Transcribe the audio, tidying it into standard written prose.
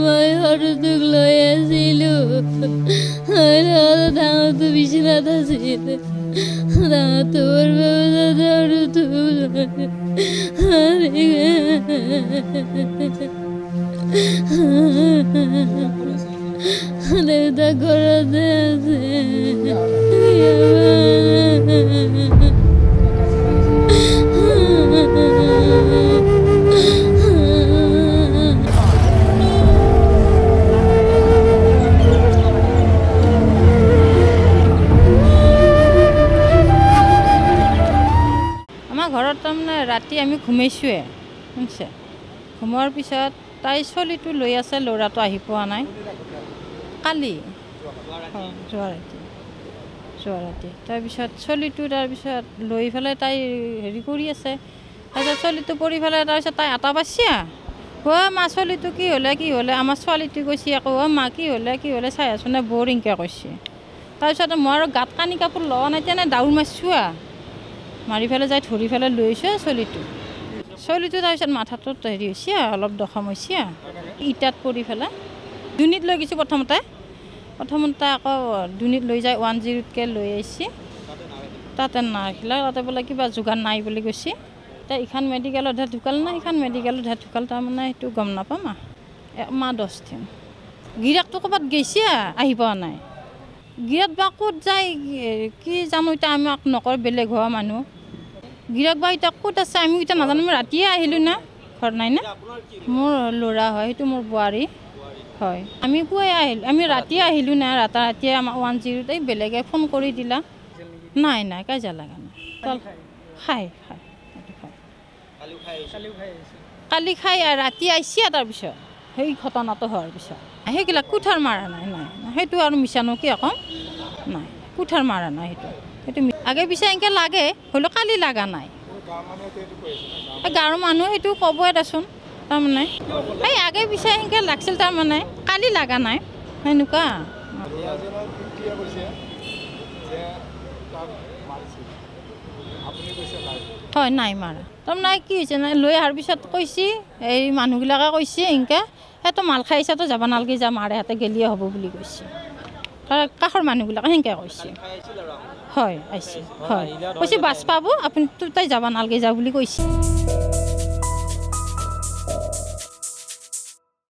মই সৰুটোক লৈ আছিলোঁ ডাঙৰটো বিচনাত আছিল ডাঙৰটো সৰুটো দেউতা ঘৰতে আছে ঘৰত তাৰমানে ৰাতি আমি ঘুমাইছোঁৱে শুনিছে ঘুমোৱাৰ পিছত তাই চলিটো লৈ আছে ল'ৰাটো আহি পোৱা নাই কালি যোৱা ৰাতি তাৰপিছত চলিটো তাৰপিছত লৈ পেলাই তাই হেৰি কৰি আছে তাৰপিছত চলিটো পৰি পেলাই তাৰপিছত তাই আটা পাইছে মা চলিটো কি হ'লে আমাৰ ছোৱালীটো কৈছে আকৌ মা কি হ'লে চাই আছোঁ নে বৰিংকৈ কৈছে তাৰপিছত মই আৰু গাত কানি কাপোৰ লোৱা নাই তেনে দাউৰ মাৰিছোঁ মাৰি পেলাই যাই ধৰি পেলাই লৈ আহিছে চলিটো তাৰপিছত মাথাটোত হেৰি হৈছে অলপ দখম হৈছে ইটাত পৰি পেলাই দুনীত লৈ গৈছোঁ প্ৰথমতে আকৌ দুনীত লৈ যায় 108কৈ লৈ আহিছে তাতে নাৰাখিলে তাতে বোলে কিবা যোগান নাই বুলি কৈছে এতিয়া ইখন মেডিকেলত ঢুকাল না সিখন মেডিকেলত ঢুকাল তাৰমানে সেইটো গম নাপাম 1 মাহ 10 দিন গিৰিয়েকটো ক'ৰবাত গৈছে আহি পোৱা নাই গিৰিয়েক বা ক'ত যায় কি জানো এতিয়া আমাক নকয় বেলেগ হোৱা মানুহ গিৰিয়েক বা এতিয়া ক'ত আছে আমি এতিয়া নাজানো মই ৰাতিয়ে আহিলোঁ না ঘৰত নাই না মোৰ ল'ৰা হয় সেইটো মোৰ বোৱাৰী হয় আমি পুৱাই আহিলোঁ আমি ৰাতিয়ে আহিলোঁ না ৰাতিয়ে আমাক 108 বেলেগে ফোন কৰি দিলা নাই কাজিয়া লগা নাই খাই কালি খাই ৰাতি আহিছে তাৰপিছত সেই ঘটনাটো হোৱাৰ পিছত সেইবিলাক কুঠাৰ মাৰা নাই সেইটো আৰু মিছানো কি আকৌ নাই কুঠাৰ মাৰা নাই সেইটো আগে পিছে এনেকৈ লাগে হ'লেও কালি লগা নাই গাঁৱৰ মানুহ সেইটো ক'বই দেচোন তাৰমানে এই আগে পিছে এনেকৈ লাগিছিল তাৰমানে কালি লগা নাই সেনেকুৱা হয় নাই মাৰা তাৰমানে কি হৈছে নাই লৈ অহাৰ পিছত কৈছে এই মানুহবিলাকে কৈছে এনেকৈ সেইটো মাল খাই আহিছে তো যাব নালাগে যা মাৰে হাতে গেলিয়ে হ'ব বুলি কৈছে কাষৰ মানুহবিলাকে সেনেকৈ কৈছে হয় আহিছে হয় কৈছে বাছ পাব আপুনি তাই যাব নালাগে যা বুলি কৈছে